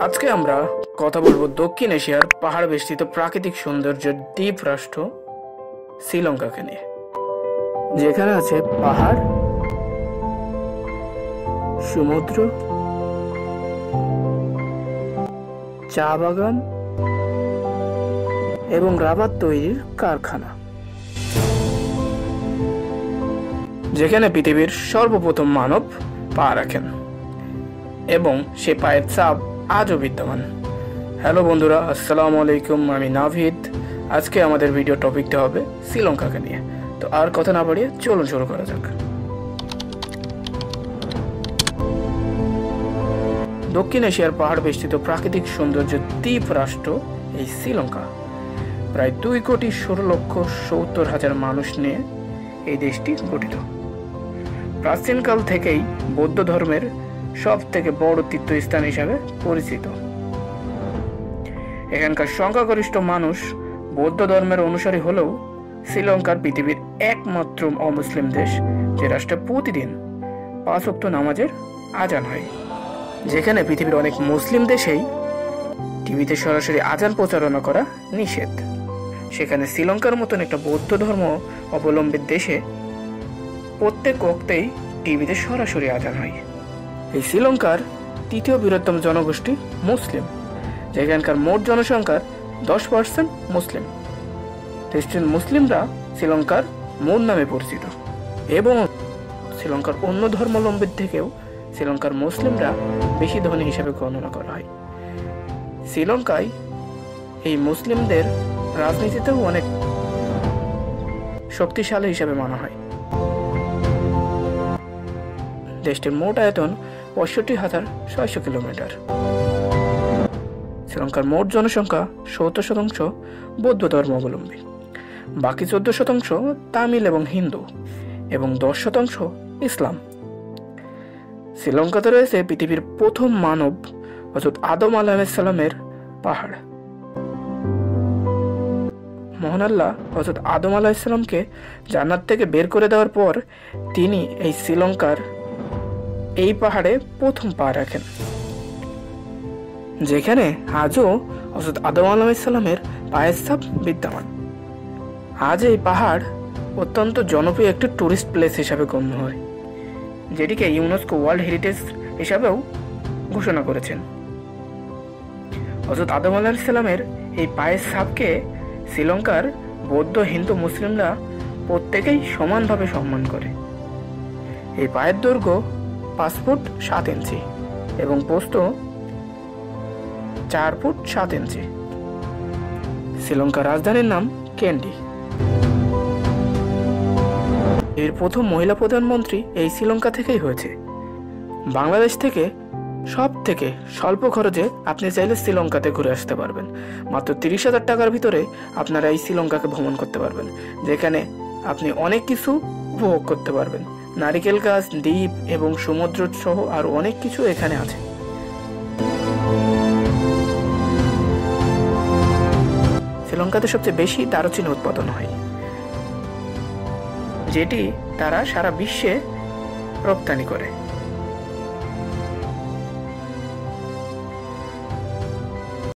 আজকে আমরা কথা বলবো দক্ষিণ এশিয়ার পাহাড় বেষ্টিত প্রাকৃতিক সৌন্দর্যের দ্বীপ রাষ্ট্র শ্রীলঙ্কাকে নিয়ে, যেখানে আছে পাহাড়, সমুদ্র, চা বাগান এবং রাবার তৈরির কারখানা, যেখানে পৃথিবীর সর্বপ্রথম মানব পা রাখেন এবং সে পায়ের ছাপ আজও বিদ্যমান। হ্যালো বন্ধুরা, আসসালামু আলাইকুম। আমি নাভিদ। আজকে আমাদের ভিডিও টপিকটা হবে শ্রীলঙ্কাকে নিয়ে। তো আর কথা না বাড়িয়ে চলুন শুরু করা যাক। দক্ষিণ এশিয়ার পাহাড় বেষ্টিত প্রাকৃতিক সৌন্দর্যের দ্বীপ রাষ্ট্র এই শ্রীলঙ্কা। প্রায় 2,16,70,000 মানুষ নিয়ে এই দেশটি গঠিত। প্রাচীনকাল থেকেই বৌদ্ধ ধর্মের সব থেকে বড় তীর্থস্থান হিসাবে পরিচিত। এখানকার সংখ্যাগরিষ্ঠ মানুষ বৌদ্ধ ধর্মের অনুসারী হলেও শ্রীলঙ্কার পৃথিবীর একমাত্র অমুসলিম দেশ যে রাষ্ট্রে প্রতিদিন 5 ওয়াক্ত নামাজের আজান হয়। যেখানে পৃথিবীর অনেক মুসলিম দেশেই টিভিতে সরাসরি আজান প্রচারণা করা নিষেধ, সেখানে শ্রীলঙ্কার মতন একটা বৌদ্ধ ধর্ম অবলম্বী দেশে প্রত্যেক ওয়াক্তেই টিভিতে সরাসরি আজান হয়। এই শ্রীলঙ্কার তৃতীয় বৃহত্তম জনগোষ্ঠী মুসলিম, যেখানকার মোট জনসংখ্যার 10% মুসলিম। দেশটির মুসলিমরা শ্রীলঙ্কার মূল নামে পরিচিত এবং শ্রীলঙ্কার অন্য ধর্মাবলম্বীর থেকেও শ্রীলঙ্কার মুসলিমরা বেশি ধনী হিসেবে গণনা করা হয়। শ্রীলঙ্কায় এই মুসলিমদের রাজনীতিতেও অনেক শক্তিশালী হিসেবে মানা হয়। দেশটির মোট আয়তন 65,600 কিলোমিটার। শ্রীলঙ্কার মোট জনসংখ্যা 70% বৌদ্ধ ধর্মাবলম্বী, বাকি 14% তামিল এবং হিন্দু এবং 10% ইসলাম। শ্রীলঙ্কাতে রয়েছে পৃথিবীর প্রথম মানব হযরত আদম আলাইহিসসালামের পাহাড়। মহান আল্লাহ হযরত আদম আলাইহিসসালামকে জান্নাত থেকে বের করে দেওয়ার পর তিনি এই শ্রীলঙ্কার এই পাহাড়ে প্রথম পা রাখেন, যেখানে আজও হযরত আদম আলাইহিসসালামের পায়ের ছাপ বিদ্যমান। আজ এই পাহাড় অত্যন্ত জনপ্রিয় একটি টুরিস্ট প্লেস হিসাবে গণ্য হয়, যেটিকে ইউনেস্কো ওয়ার্ল্ড হেরিটেজ হিসাবেও ঘোষণা করেছেন। হযরত আদম আলাইহিসসালামের এই পায়ের ছাপকে শ্রীলঙ্কার বৌদ্ধ, হিন্দু, মুসলিমরা প্রত্যেকেই সমানভাবে সম্মান করে। এই পায়ের দৈর্ঘ্য 5 ফুট 7 ইঞ্চি এবং প্রস্থ 4 ফুট 7 ইঞ্চি। শ্রীলঙ্কার রাজধানীর নাম ক্যান্ডি। এর প্রথম মহিলা প্রধানমন্ত্রী এই শ্রীলঙ্কা থেকেই হয়েছে। বাংলাদেশ থেকে সব থেকে স্বল্প খরচে আপনি চাইলে শ্রীলঙ্কাতে ঘুরে আসতে পারবেন। মাত্র 30,000 টাকার ভিতরে আপনারা এই শ্রীলঙ্কাকে ভ্রমণ করতে পারবেন, যেখানে আপনি অনেক কিছু উপভোগ করতে পারবেন। নারিকেল গাছ, দ্বীপ এবং সমুদ্র সহ আরো অনেক কিছু এখানে আছে। শ্রীলঙ্কাতে সবচেয়ে বেশি দারুচিনি উৎপাদন হয়, যেটি তারা সারা বিশ্বে রপ্তানি করে।